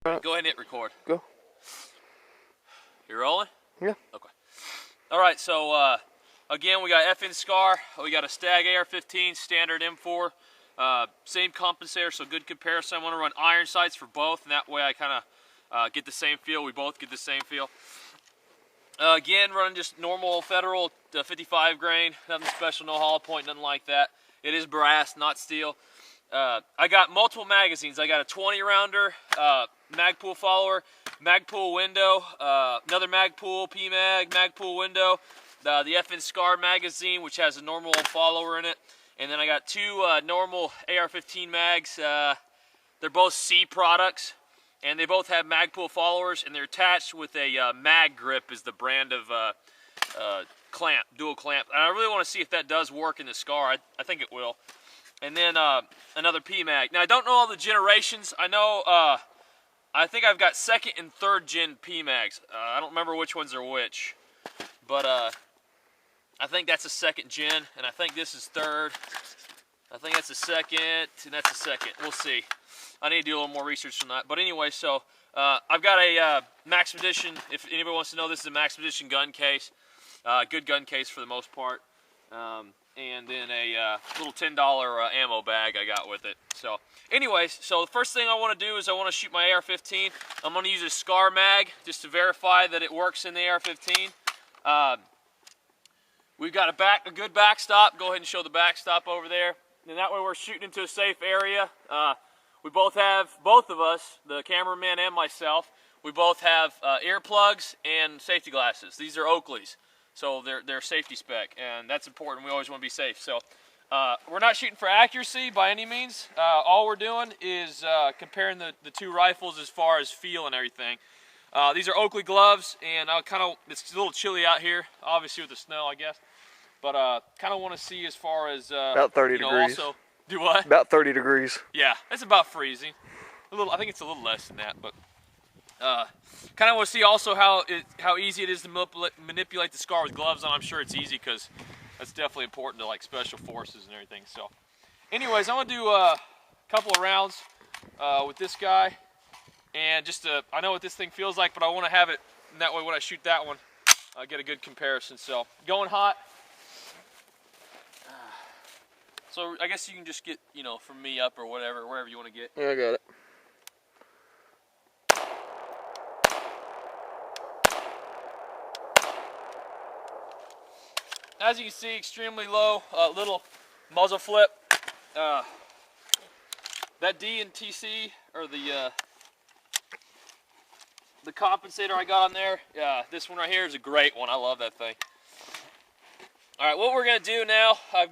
Go ahead and hit record. Go. You rolling? Yeah. Okay. All right, so again, we got FN Scar. We got a Stag AR-15 standard M4. Same compensator, so good comparison. I want to run iron sights for both, and that way I kind of get the same feel. We both get the same feel. Again, running just normal Federal 55 grain. Nothing special, no hollow point, nothing like that. It is brass, not steel. I got multiple magazines. I got a 20 rounder, Magpool follower, Magpool window, another Magpool Pmag, Magpool window, the FN Scar magazine, which has a normal follower in it, and then I got two normal AR-15 mags. They're both C products, and they both have Magpool followers, and they're attached with a Mag Grip is the brand of clamp, dual clamp. And I really want to see if that does work in the Scar. I think it will. And then another Pmag. Now, I don't know all the generations. I know, I think I've got second and third gen Pmags. I don't remember which ones are which. But I think that's a second gen, and I think this is third. I think that's a second, and that's a second. We'll see. I need to do a little more research on that. But anyway, so I've got a Maxim Edition. If anybody wants to know, this is a Maxim Edition gun case. Good gun case for the most part. And then a little $10 ammo bag I got with it. So anyways, so the first thing I want to do is I want to shoot my AR-15. I'm going to use a Scar mag just to verify that it works in the AR-15. We've got a good backstop. Go ahead and show the backstop over there. And that way we're shooting into a safe area. We both of us, the cameraman and myself, we both have earplugs and safety glasses. These are Oakley's. So they're safety spec, and that's important. We always want to be safe. So we're not shooting for accuracy by any means. All we're doing is comparing the two rifles as far as feel and everything. These are Oakley gloves, and it's a little chilly out here, obviously with the snow, I guess. But kind of want to see as far as about 30 degrees. Also, do what? About 30 degrees. Yeah, it's about freezing. I think it's a little less than that, but. Kind of want to see also how easy it is to manipulate the Scar with gloves on. I'm sure it's easy because that's definitely important to like special forces and everything. So anyways, I'm going to do a couple of rounds with this guy, and I know what this thing feels like, but I want to have it, and that way when I shoot that one, I get a good comparison. So going hot. So I guess you can just get, from me up or whatever, wherever you want to get. Yeah, I got it. As you can see, extremely low, little muzzle flip. That D and TC, or the compensator I got on there, this one right here is a great one. I love that thing. All right, what we're gonna do now, I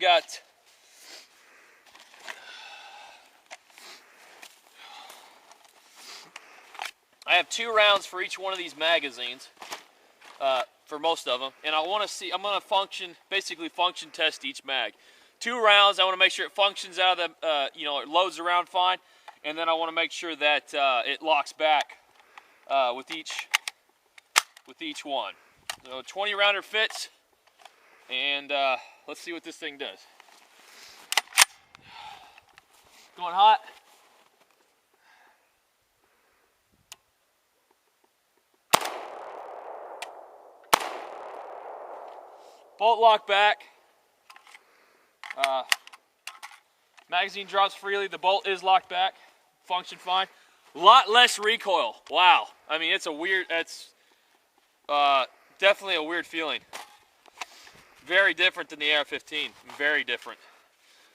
have 2 rounds for each one of these magazines. For most of them, and I want to see. I'm going to basically function test each mag. 2 rounds. I want to make sure it functions out of the, it loads around fine, and then I want to make sure that it locks back with each one. So 20 rounder fits, and let's see what this thing does. Going hot. Bolt lock back. Magazine drops freely. The bolt is locked back. Function fine. A lot less recoil. Wow. I mean, it's definitely a weird feeling. Very different than the AR-15. Very different.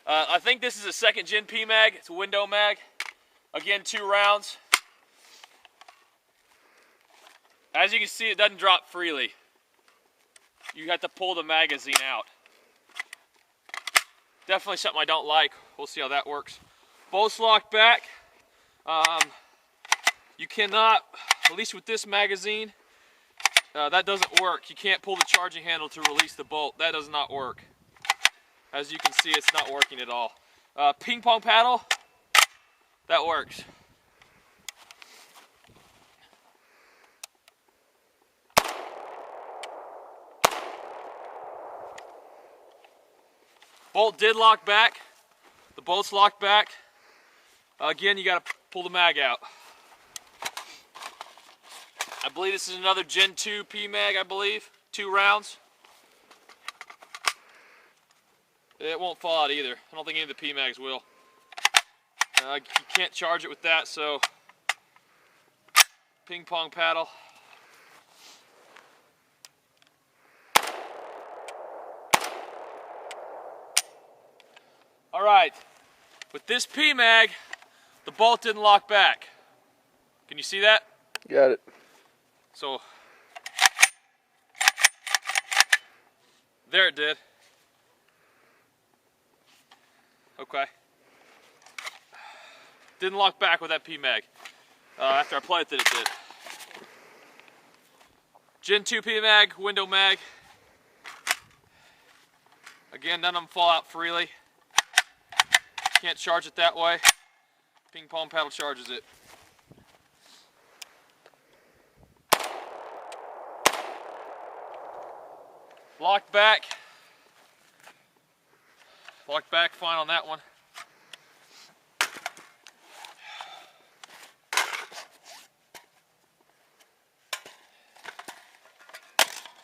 I think this is a second gen Pmag. It's a window mag. Again, 2 rounds. As you can see, it doesn't drop freely. You have to pull the magazine out. Definitely something I don't like. We'll see how that works. Bolts locked back. You cannot, at least with this magazine, that doesn't work. You can't pull the charging handle to release the bolt. That does not work. As you can see, it's not working at all. Ping pong paddle, that works. Bolt did lock back. The bolt's locked back. Again, you got to pull the mag out. I believe this is another Gen 2 Pmag, I believe. 2 rounds. It won't fall out either. I don't think any of the Pmags will. You can't charge it with that, so ping pong paddle. All right, with this Pmag, the bolt didn't lock back. Can you see that? Got it. So, there it did. Okay. Didn't lock back with that Pmag. After I played with it, it did. Gen 2 Pmag, window mag. Again, none of them fall out freely. Can't charge it that way. Ping pong paddle charges it. Locked back. Locked back fine on that one.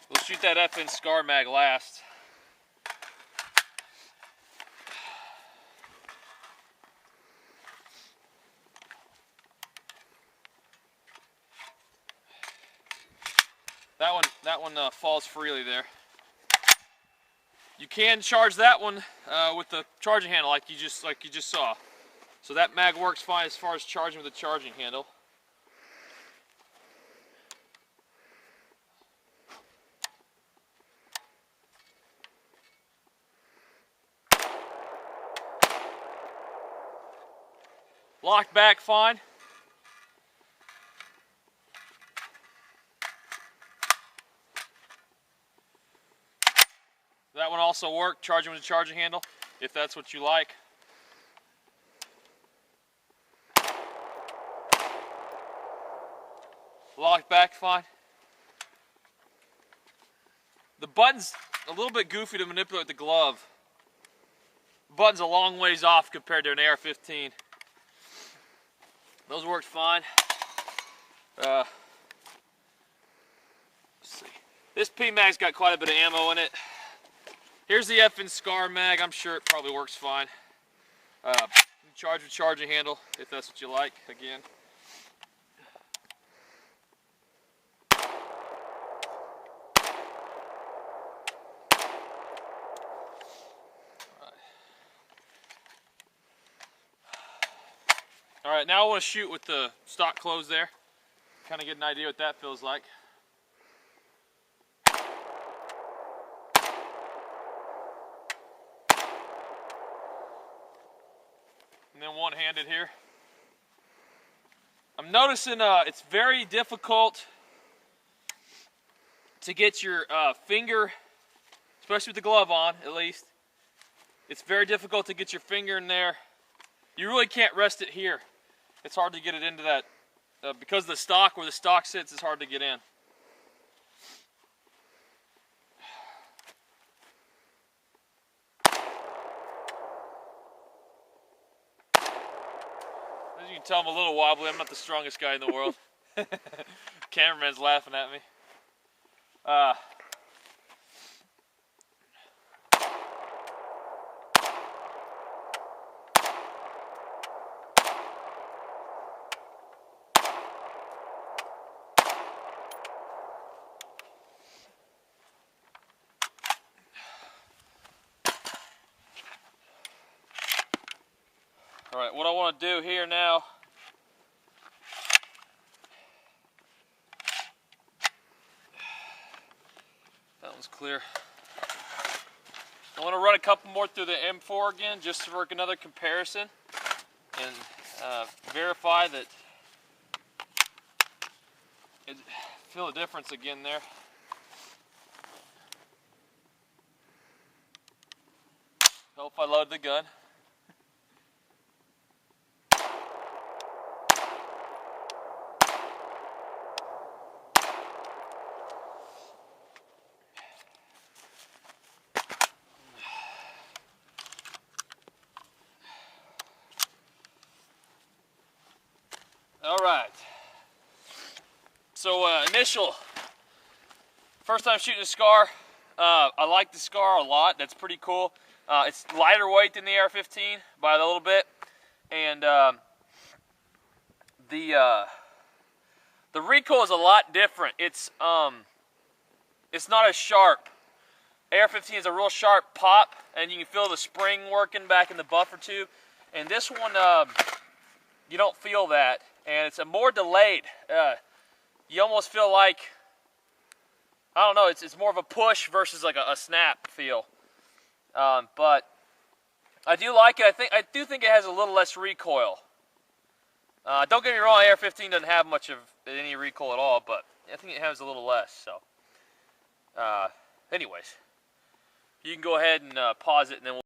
We'll shoot that FN Scar mag last. That one falls freely there. You can charge that one with the charging handle like you just saw. So that mag works fine as far as charging with the charging handle. Locked back fine. That one also worked, charging with the charging handle, if that's what you like. Locked back fine. The button's a little bit goofy to manipulate with the glove. The button's a long ways off compared to an AR-15. Those worked fine. Let's see. This Pmag's got quite a bit of ammo in it. Here's the FN Scar mag. I'm sure it probably works fine. Charge with charging handle if that's what you like. Again. All right, now I want to shoot with the stock closed there. Kind of get an idea what that feels like. And then one-handed here. I'm noticing it's very difficult to get your finger, especially with the glove on at least, it's very difficult to get your finger in there. You really can't rest it here. It's hard to get it into that, because of the stock, where the stock sits, it's hard to get in. As you can tell, I'm a little wobbly. I'm not the strongest guy in the world. Cameraman's laughing at me. All right, what I want to do here now, that one's clear. I want to run a couple more through the M4 again, just to work another comparison and verify that feel the difference again there. Hope I load the gun. All right. So initial, first time shooting a Scar. I like the Scar a lot. That's pretty cool. It's lighter weight than the AR-15 by a little bit, and the recoil is a lot different. It's not as sharp. AR-15 is a real sharp pop, and you can feel the spring working back in the buffer tube. And this one, you don't feel that, and it's a more delayed. You almost feel like, I don't know, it's more of a push versus like a snap feel. But I do like it. I do think it has a little less recoil. Don't get me wrong, AR-15 doesn't have much of any recoil at all, but I think it has a little less. So, anyways, you can go ahead and pause it, and then we'll